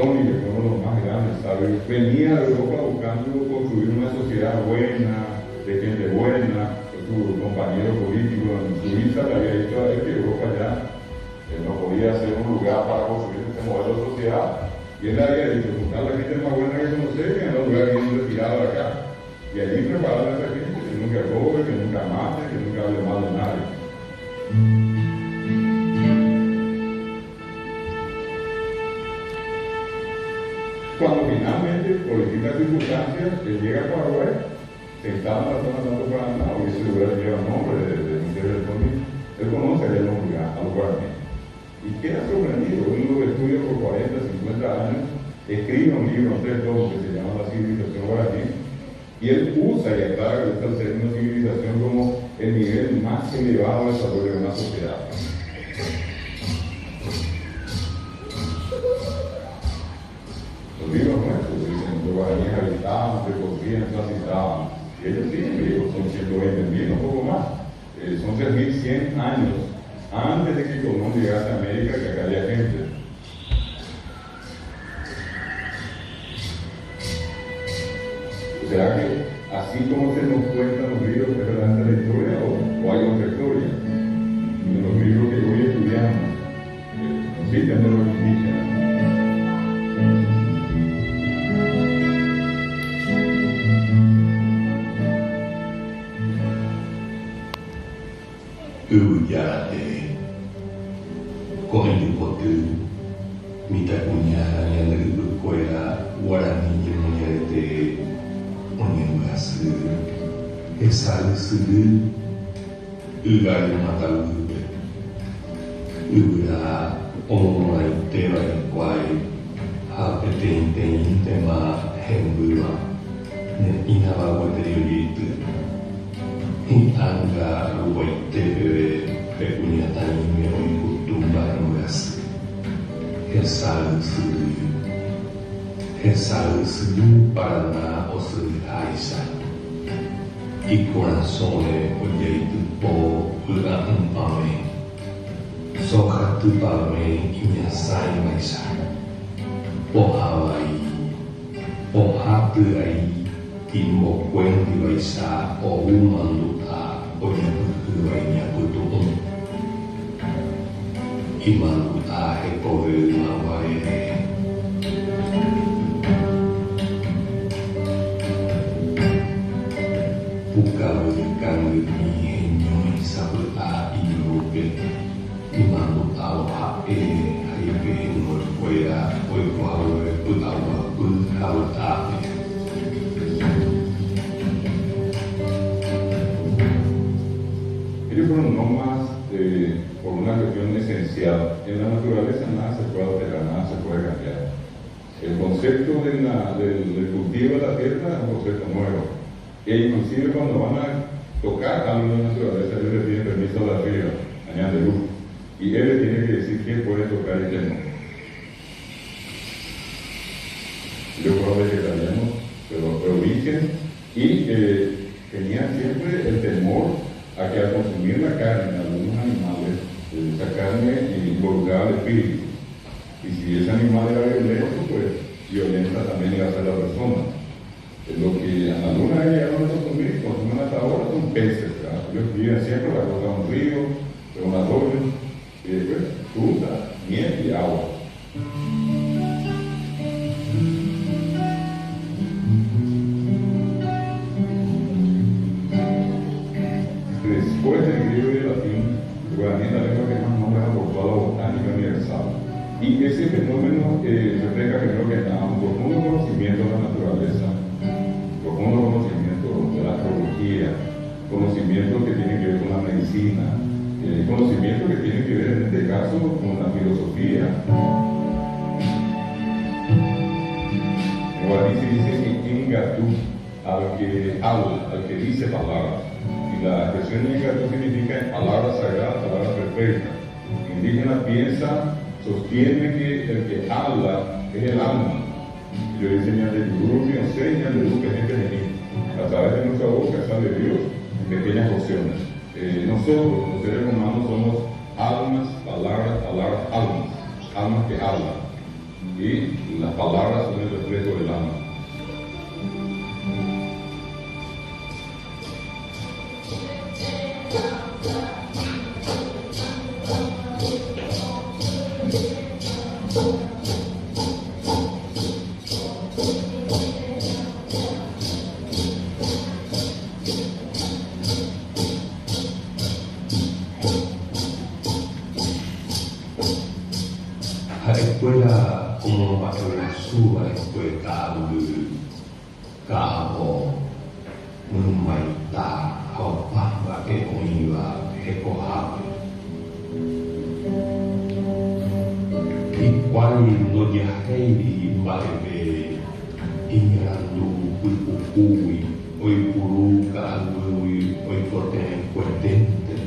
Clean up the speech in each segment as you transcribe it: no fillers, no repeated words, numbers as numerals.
Tony, que fue uno de los más grandes, ¿sabes? Venía de Europa buscando construir una sociedad buena, de gente buena. Su compañero político en Suiza le había dicho a él que Europa ya no podía ser un lugar para construir este modelo de sociedad. Y él le había dicho, buscar la gente más buena que conocer, que en un lugar bien retirado de acá. Y allí preparar a esa gente, que nunca robe, que nunca mate, que nunca hable mal de nadie. Cuando finalmente, por distintas circunstancias, él llega a Paraguay, se instala en la zona de Santo Paraná, y ese lugar lleva el nombre de Miguel del Tony, él conoce el nombre a los guaraníes. Y queda sorprendido, él lo estudia por 40, 50 años, escribe un libro en 3 tomos que se llama La civilización guaraní, y él usa y aclara que usa el término civilización como el nivel más elevado de desarrollo de una sociedad. Los libros nuestros dicen que los guaraníes habitaban, recorrían, transitaban, y ellos siguen vivos, son 120.000, un poco más. Son 3.100 años antes de que Colón llegase a América, que acá había gente. ¿Será que así como se nos cuentan los libros que representan la historia o hay otra historia? En los libros que hoy estudiamos, nos citan de los indígenas. Uyate, Coipotu, Mitacuña, Ñanaripucuera, Guarani, Muñarete, Oñengasu, Esalusu, Ugari Matalupe, Ura, Omoai, Teva, Quai, Hapeten, Tema, Hembua, Inava, Guateriolitu. Anga Ruaitebe, Pecuñatani, Oikutumba, Nugas, Ressalsu, Paraná, Osul, Aisa, e Coraçone, Olheito, Po, Ura, Ampame, Soca, Tupame, Inhasai, Maisa, Po Hawaii, Po Hatuai, Timo Quendi Vaisa, O Umanduta, Oyakutuainya Kutuum, Imanduta, Hekove, Mawaere, Pukawe, Kangi, Henyo, Isabuta, Irupe, Imanduta, Hae, Haipe, Norquea, Oikwawe, Putawa, Putauta, Ellos fueron nómadas por una cuestión esencial. En la naturaleza nada se puede alterar, nada se puede cambiar. El concepto del cultivo de la tierra es un concepto nuevo. E inclusive cuando van a tocar algo en la naturaleza, ellos le piden permiso a la arriba, añade luz. Y él le tiene que decir quién puede tocar y quién no. Yo creo que vegetarianos, pero origen, y tenían siempre el temor a que al consumir la carne de algunos animales, esa carne involucraba al espíritu. Y si ese animal era violento, pues violenta también iba a ser la persona. Lo que a alguna vez llegaron a consumir, consumen hasta ahora, son peces, ¿verdad? Ellos viven siempre la costa de un río, de un arroyo, y después fruta, miel y agua. Después del griego y el latín, el guaraní es la lengua que más nombres aportó a la botánica universal. Y ese fenómeno refleja primero que nada un profundo conocimiento de la naturaleza, profundo conocimiento de la astrología, conocimiento que tiene que ver con la medicina, conocimiento que tiene que ver en este caso con la filosofía. En guaraní se dice ingatu, al que habla, al que dice palabras. La expresión ingatu significa palabra sagrada, palabra perfecta. El indígena piensa, sostiene que el que habla es el alma. Yo le enseño de Yuru, me enseña de Yuru, que es gente de mí. A través de nuestra boca sale Dios en pequeñas porciones. Nosotros, los seres humanos, somos almas, palabras, almas que hablan. y las palabras son el reflejo del alma. La escuela como para suba escuela cabo maita hopamba que oiva recohaba y cual no viajei mba'eve iñarandu kuikukúgui oipuru ka'aguýgui oipote'ẽkueténte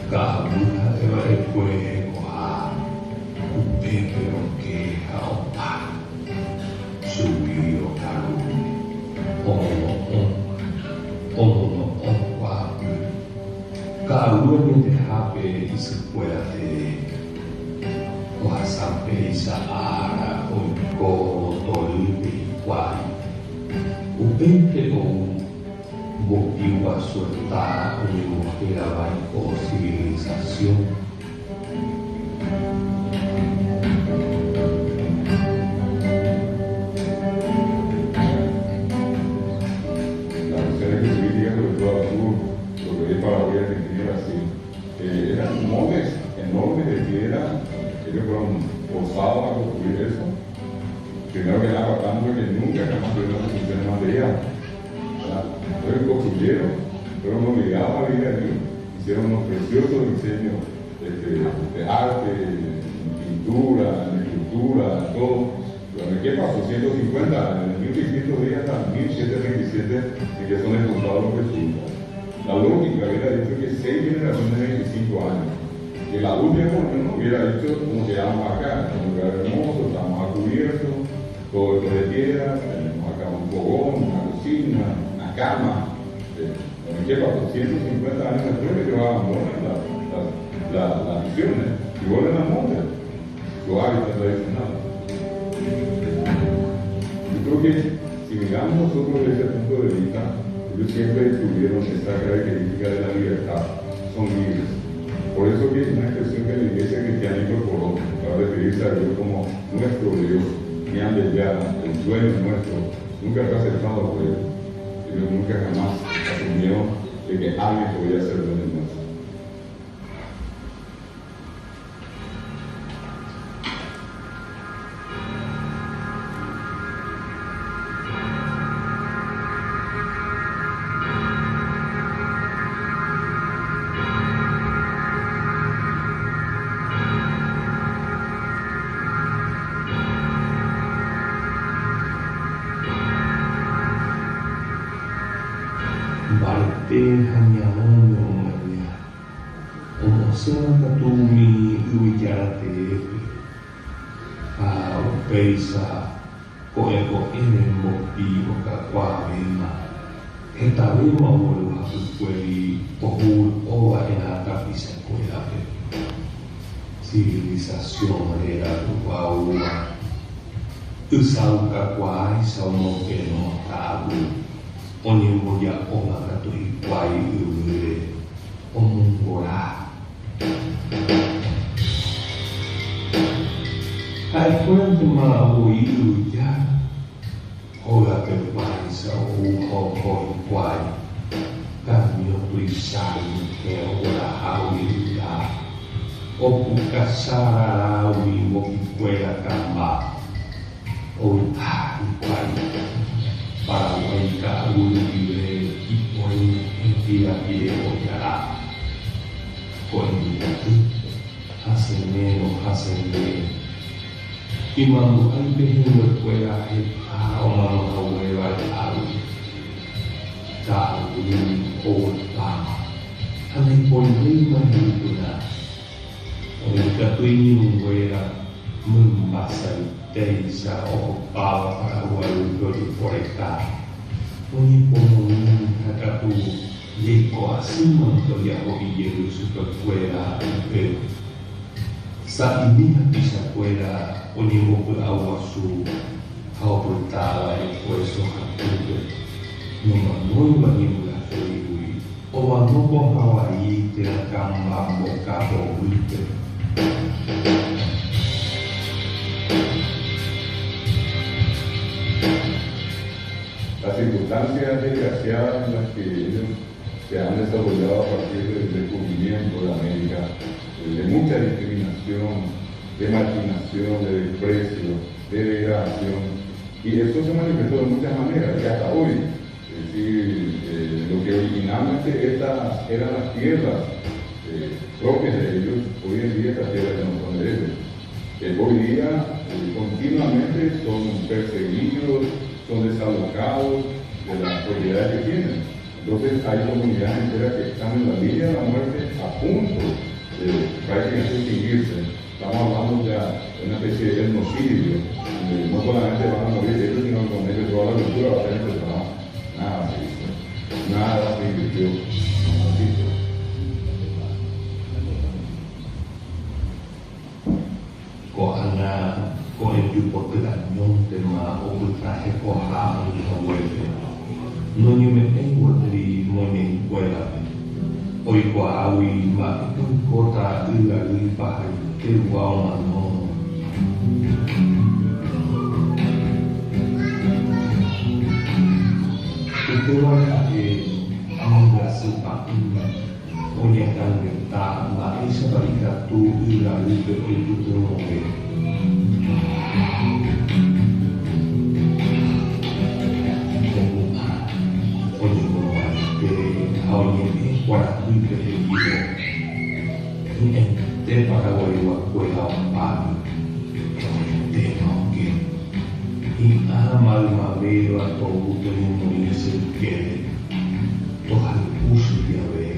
ka'aguýha eva'ekue hekoha upepe okeha opa subi okaru omono kua'aguy ka'aguýmente hápe isykue ohasápe isa'ára oiko torýpe hikuái upéinte ou mbopígua suelta oñemoheravái ko civilización. Eran moldes enormes de piedra, ellos fueron forzados a construir eso. Primero que nada, tratando que nunca jamás tuvieron que construir material. Entonces construyeron, fueron obligados a vivir allí, hicieron unos preciosos diseños de arte, pintura, escultura, todo. Pero ¿qué pasó? 150 años, en 1610 hasta 1727, y que son expulsados los jesuitas. La lógica hubiera dicho que 6 generaciones de 25 años, que la última no hubiera dicho como quedamos acá, un lugar hermoso, estamos a cubierto, todo esto de piedra, tenemos acá un fogón, una cocina, una cama. ¿Qué pasó? 150 años después que abandonan las visiones y vuelven a monte, su hábitat tradicional. Yo creo que si miramos nosotros desde ese punto de vista, ellos siempre tuvieron esta característica de la libertad, son libres. Por eso que es una expresión que la iglesia cristiana incorporó para referirse a Dios como nuestro Dios, Ñande Ya, el dueño nuestro, nunca fue aceptado por ellos. Ellos nunca jamás asumieron de que alguien podía ser dueño nuestro. Barte hanyamono maria omosena katumi uiyarate a opeisa koeko enembopi okakwavema etavema oluhakukweli ohul oa enatapisakuelape civilización era tupaua usaukakwai saumokeno tabu Onyemoya oma katui kwai ure omungora. Hai kwente ma oi uja. Ola te kwai sa o kwai. Kamio tuisai ke ora haui uja. Opu kasara raui moki kwea kamba. Oi kwai. Para waika libre y poin entira pie oyara koindatu haseneno imanu albehindo kuela a omano hawela awi ta'awin otama hanay poin mahituna oikatuini mungwela membasai Teisa ocupaba para vuelto y por estar. Un común cacatú, yeco así monto ya hovillero y su escuela, pero sa inina bisa pueda onyemo por agua su facultada e puesto hakute numa noiva nimula feliui o anopo Hawaii te la kamba mo kapo wite. Las circunstancias desgraciadas en las que ellos se han desarrollado a partir del descubrimiento de América, de mucha discriminación, de marginación, de desprecio, de degradación, y esto se manifestó de muchas maneras, y hasta hoy. Es decir, lo que originalmente estas eran las tierras propias de ellos, hoy en día estas tierras ya no son de ellos. Hoy día continuamente son perseguidos, son desalocados de las propiedades que tienen. Entonces hay comunidades enteras que están en la línea de la muerte a punto de prácticamente extinguirse. Estamos hablando ya de una especie de genocidio, donde no solamente van a morir ellos, sino con ellos toda la cultura va a ser empezada. Nada se hizo, nada se invirtió, nada se hizo. Con el grupo de la unión de ma o traje coja y la vuelve. No ni me tengo de moñen cuela. Hoy coawi ma un cota ila lipa que guau no. Itu lah ambil suka punya kan tak ma isa balik tu ila lipa itu terus. Te para guayua cuela pari te noque y amal mavero a todo el mundo y se quede toda el uso de haber